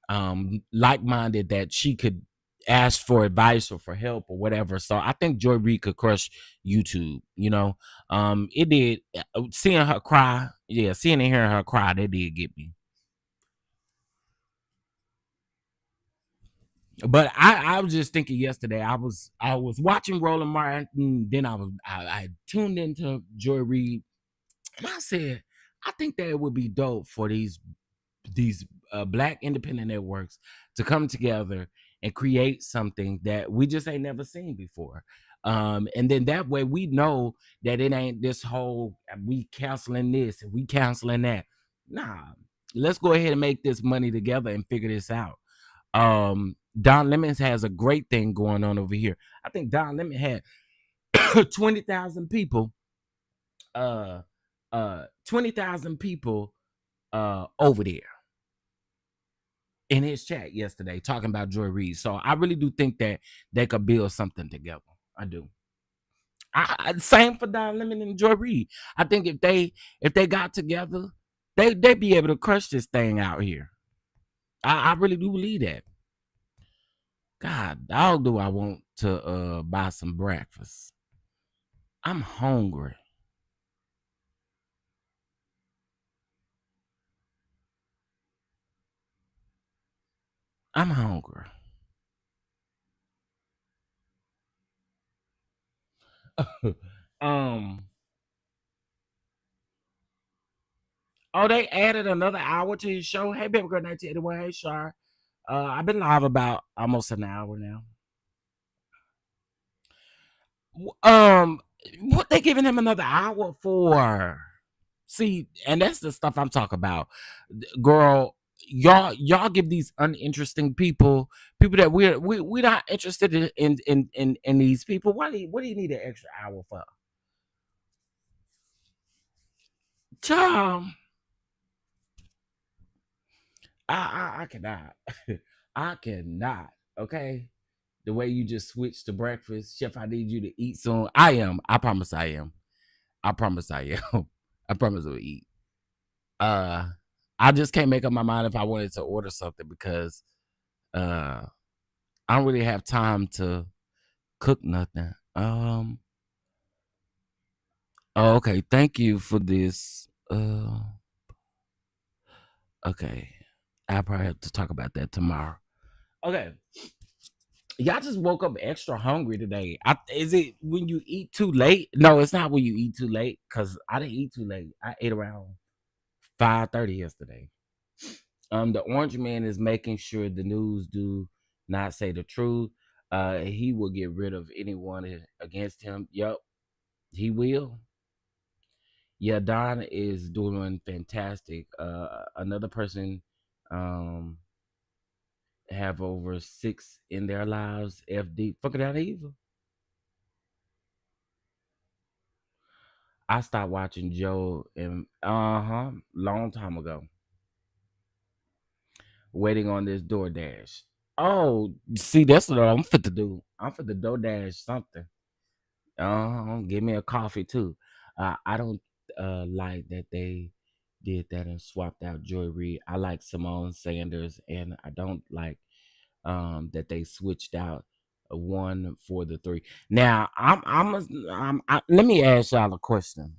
like-minded that she could ask for advice or for help or whatever. So I think Joy Reid could crush YouTube. It did. Seeing her cry, yeah, seeing and hearing her cry, that did get me. But I was just thinking yesterday. I was watching Roland Martin, then I tuned into Joy Reid, and I said, I think that it would be dope for these black independent networks to come together and create something that we just ain't never seen before. And then that way we know that it ain't this whole we canceling this and we canceling that. Nah, let's go ahead and make this money together and figure this out. Don Lemons has a great thing going on over here. I think Don Lemon had 20,000 people, 20,000 people over there in his chat yesterday talking about Joy Reid. So I really do think that they could build something together. I do. Same for Don Lemon and Joy Reid. I think if they got together, they'd be able to crush this thing out here. I really do believe that. God, how do I want to buy some breakfast? I'm hungry. I'm hungry. um. Oh, they added another hour to his show. Hey, baby girl, 1981. Hey, Shar. I've been live about almost an hour now. Um, what they giving him another hour for? See, and that's the stuff I'm talking about, girl. Y'all give these uninteresting people that we're not interested in these people. What do you need an extra hour for? Child, I cannot, I cannot. Okay, the way you just switched to breakfast, Chef. I need you to eat soon. I am. I promise. I am. I promise. I am. I promise I'll eat. Uh, I just can't make up my mind if I wanted to order something because uh I don't really have time to cook nothing. Oh, okay. Thank you for this. Okay. I'll probably have to talk about that tomorrow. Okay. Y'all just woke up extra hungry today. Is it when you eat too late? No, it's not when you eat too late because I didn't eat too late. I ate around 5:30 yesterday. The orange man is making sure the news do not say the truth. He will get rid of anyone against him. Yep, he will. Yeah, Don is doing fantastic. Another person um have over 6 in their lives. FD, fuck it out evil. I stopped watching Joe and long time ago. Waiting on this DoorDash. Oh, see, that's what I'm fit to do. I'm fit to DoorDash something. Give me a coffee too. I don't like that they did that and swapped out Joy Reid. I like Simone Sanders, and I don't like that they switched out a one for the three. Now, let me ask y'all a question.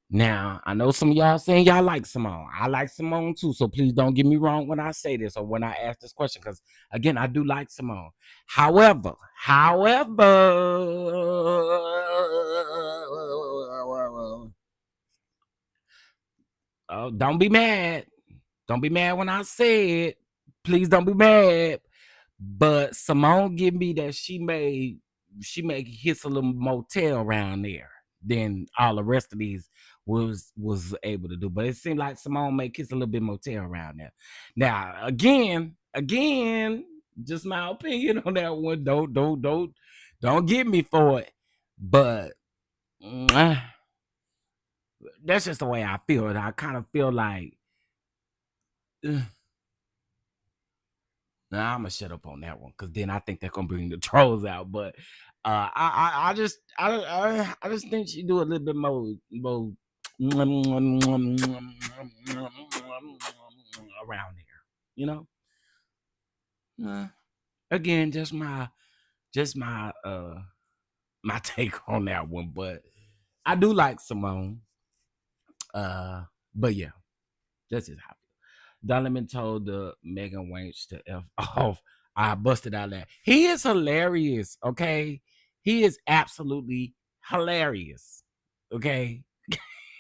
Now, I know some of y'all saying y'all like Simone. I like Simone too, so please don't get me wrong when I say this or when I ask this question, because again, I do like Simone. However, don't be mad. Don't be mad when I say it. Please don't be mad. But Simone give me that she may hit a little motel around there than all the rest of these was able to do. But it seemed like Simone may kiss a little bit motel around there. Now, again, just my opinion on that one. Don't get me for it. But that's just the way I feel. And I kind of feel like nah, I'm gonna shut up on that one because then I think they're gonna bring the trolls out. But I just think she do a little bit more around there, you know. Uh, Again, just my my take on that one. But I do like Simone. Uh, but yeah, that's just how. Donovan told the Megan Wench to F off. I busted out that. He is hilarious, okay? He is absolutely hilarious. Okay.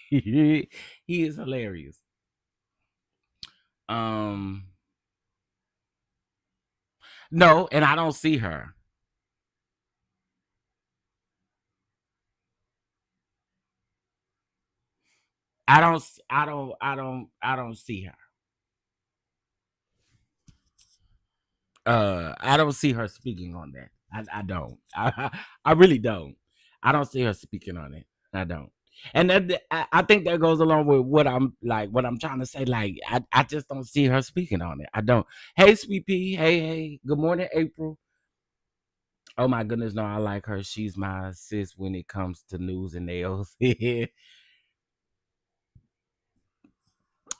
He is hilarious. Um no, and I don't see her. I don't see her. I don't see her speaking on that. I don't. I really don't. I don't see her speaking on it. I don't. And I think that goes along with what I'm trying to say. Like, I just don't see her speaking on it. I don't. Hey, Sweet Pea. Hey. Good morning, April. Oh my goodness, no, I like her. She's my sis when it comes to news and nails.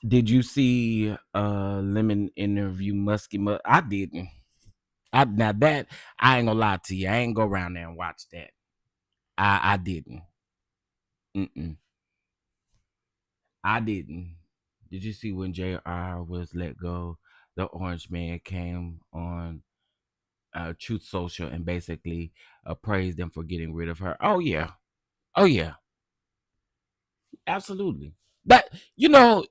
Did you see Lemon interview Musky Mud? I didn't. Now that I ain't gonna lie to you, I ain't go around there and watch that. I didn't. Mm-mm. I didn't. Did you see when JR was let go? The Orange Man came on Truth Social and basically praised them for getting rid of her. Oh yeah, oh yeah, absolutely. That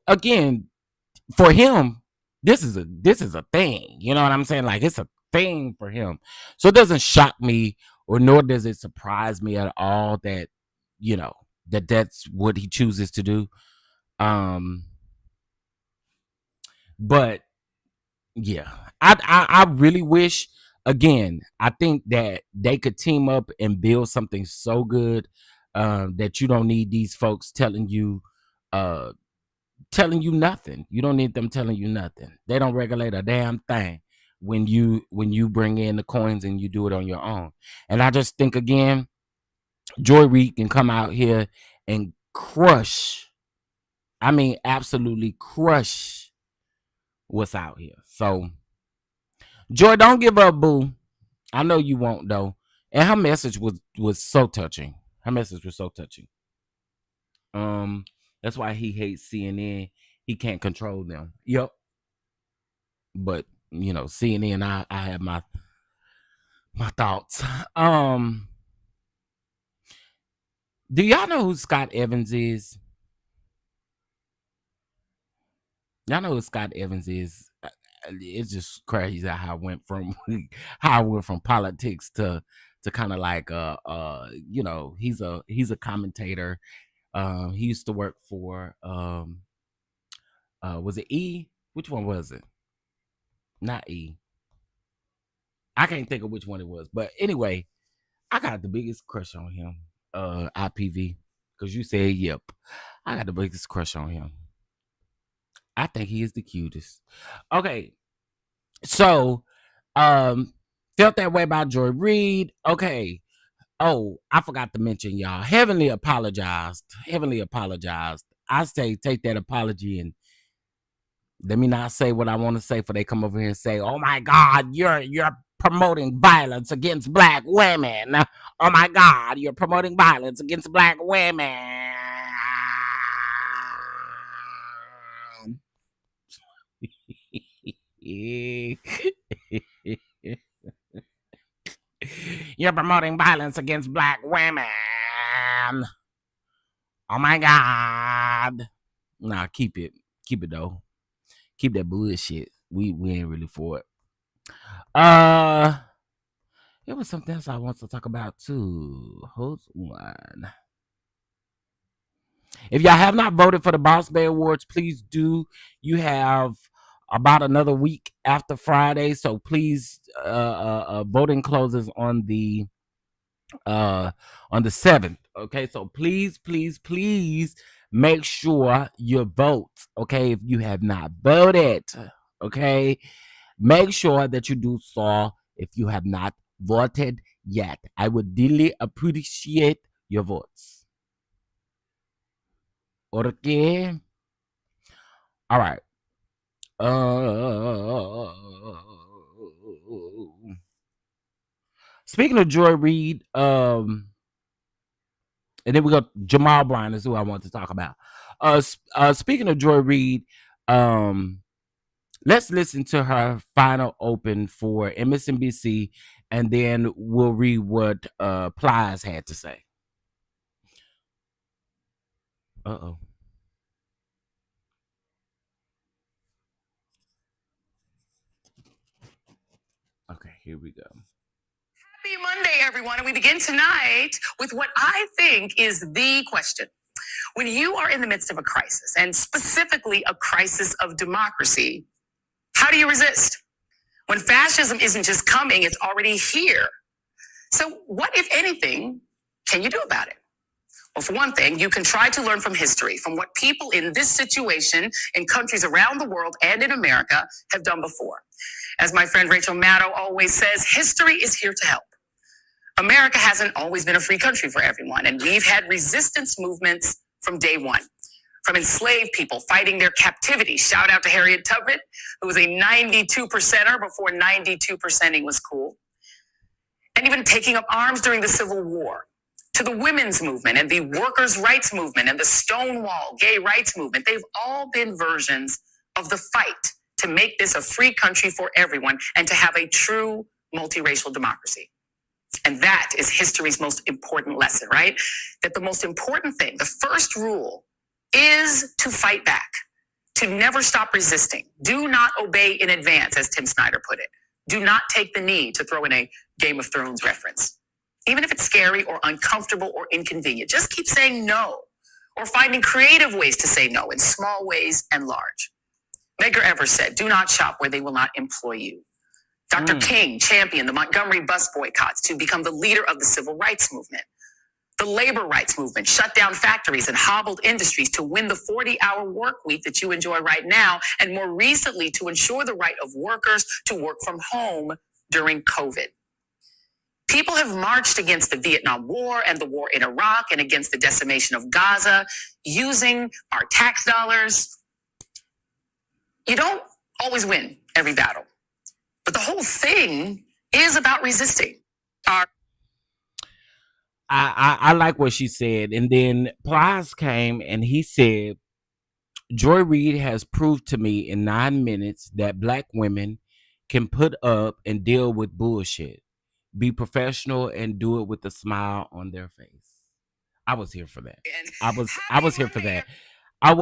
again, for him, this is a thing. You know what I'm saying? Like, it's a thing for him. So it doesn't shock me, or nor does it surprise me at all that you know that's what he chooses to do. Um, but yeah, I really wish. Again, I think that they could team up and build something so good that you don't need these folks uh, telling you nothing. You don't need them telling you nothing. They don't regulate a damn thing when you bring in the coins and you do it on your own. And I just think, again, Joy Reid can come out here and crush. I mean, absolutely crush what's out here. So, Joy, don't give up, boo. I know you won't, though. And her message was so touching. Her message was so touching. Um, that's why he hates CNN. He can't control them. Yep. But CNN, I have my thoughts. Do y'all know who Scott Evans is? Y'all know who Scott Evans is? It's just crazy how I went from politics to kind of like he's a commentator. He used to work for was it E? Which one was it? Not E. I can't think of which one it was. But anyway, I got the biggest crush on him. IPV. Because you said yep. I got the biggest crush on him. I think he is the cutest. Okay. So felt that way about Joy Reid. Okay. Oh, I forgot to mention, y'all. Heavenly apologized. Heavenly apologized. I say take that apology and let me not say what I want to say, for they come over here and say, "Oh my God, you're promoting violence against black women. Oh my God, you're promoting violence against black women." You're promoting violence against black women. Oh my God. Nah, keep it. Keep it though. Keep that bullshit. We ain't really for it. There was something else I want to talk about too. Hold on. If y'all have not voted for the Boss Bay Awards, please do. You have about another week after Friday, so please. Voting closes on the 7th. Okay, so please make sure you vote. Okay, if you have not voted, okay, make sure that you do so if you have not voted yet. I would really appreciate your votes. Okay. All right. Speaking of Joy Reid, and then we got Jamal Bryant is who I want to talk about. Speaking of Joy Reid, let's listen to her final open for MSNBC, and then we'll read what Plies had to say. Uh-oh. Okay, here we go.
Happy Monday, everyone. And we begin tonight with what I think is the question. When you are in the midst of a crisis, and specifically a crisis of democracy, how do you resist? When fascism isn't just coming, it's already here. So what, if anything, can you do about it? Well, for one thing, you can try to learn from history, from what people in this situation in countries around the world and in America have done before. As my friend Rachel Maddow always says, history is here to help. America hasn't always been a free country for everyone, and we've had resistance movements from day one. From enslaved people fighting their captivity. Shout out to Harriet Tubman, who was a 92%er before 92%ing was cool. And even taking up arms during the Civil War. To the women's movement and the workers' rights movement and the Stonewall gay rights movement. They've all been versions of the fight to make this a free country for everyone and to have a true multiracial democracy. And that is history's most important lesson, right? That the most important thing, the first rule, is to fight back, to never stop resisting. Do not obey in advance, as Tim Snyder put it. Do not take the knee, to throw in a Game of Thrones reference. Even if it's scary or uncomfortable or inconvenient, just keep saying no, or finding creative ways to say no in small ways and large. Medgar Evers said, do not shop where they will not employ you. Dr. King championed the Montgomery bus boycotts to become the leader of the civil rights movement. The labor rights movement shut down factories and hobbled industries to win the 40-hour work week that you enjoy right now, and more recently to ensure the right of workers to work from home during COVID. People have marched against the Vietnam War and the war in Iraq and against the decimation of Gaza using our tax dollars. You don't always win every battle, but the whole thing is about resisting.
I like what she said. And then Plies came and he said, Joy Reid has proved to me in 9 minutes that Black women can put up and deal with bullshit, be professional, and do it with a smile on their face. I was here for that. I was here for that. I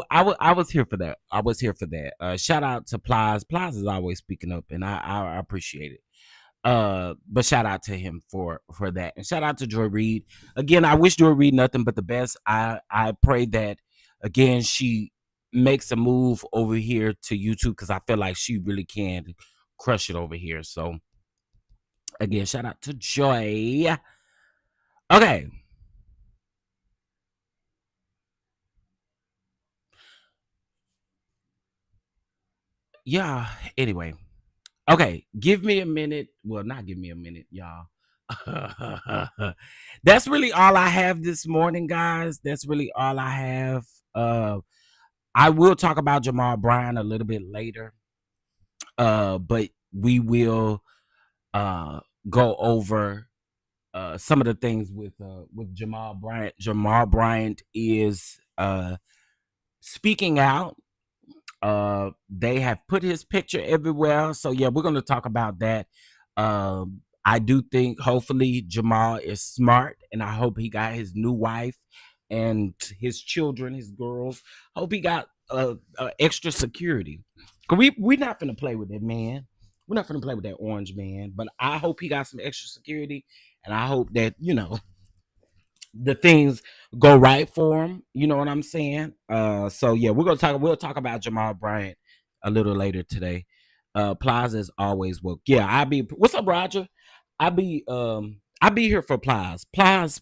was here for that. I was here for that. Shout out to Plies. Plies is always speaking up, and I appreciate it. But shout out to him for that, and shout out to Joy Reid. Again, I wish Joy Reid nothing but the best. I pray that again she makes a move over here to YouTube, because I feel like she really can crush it over here. So again, shout out to Joy. Okay. Yeah, anyway. Okay, give me a minute. Well, not give me a minute, y'all. That's really all I have this morning, guys. That's really all I have. I will talk about Jamal Bryant a little bit later. But we will go over some of the things with Jamal Bryant. Jamal Bryant is speaking out. They have put his picture everywhere, so yeah, we're going to talk about that. I do think hopefully Jamal is smart, and I hope he got his new wife and his children, his girls. Hope he got extra security. Cause we're not gonna play with that man. We're not gonna play with that orange man. But I hope he got some extra security, and I hope that the things go right for him. You know what I'm saying? So yeah, we'll talk about Jamal Bryant a little later today. Plaza is always woke. Yeah, what's up, Roger? I be here for Plies. Plies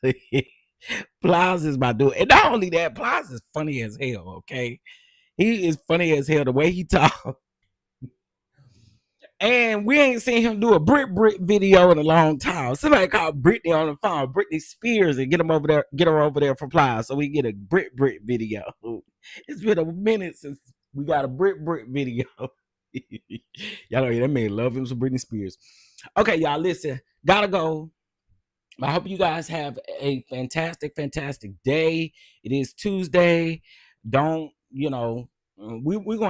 is my dude. And not only that, Plies is funny as hell, okay? He is funny as hell the way he talk. And we ain't seen him do a Brit video in a long time. Somebody called Britney on the phone, Britney Spears, and get her over there for Plies so we get a Brit video. It's been a minute since we got a Brit video. Y'all know that man love him some Britney Spears. Okay, y'all, listen. Gotta go. I hope you guys have a fantastic day. It is Tuesday. We're gonna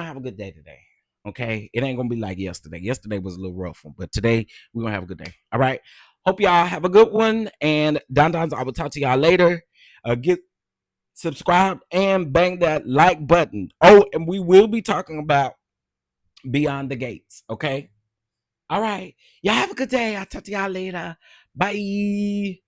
have a good day today. Okay, it ain't gonna be like yesterday. Yesterday was a little rough one, but today we're gonna have a good day. All right. Hope y'all have a good one. And DonDons, I will talk to y'all later. Get subscribed and bang that like button. Oh, and we will be talking about Beyond the Gates. Okay. All right. Y'all have a good day. I'll talk to y'all later. Bye.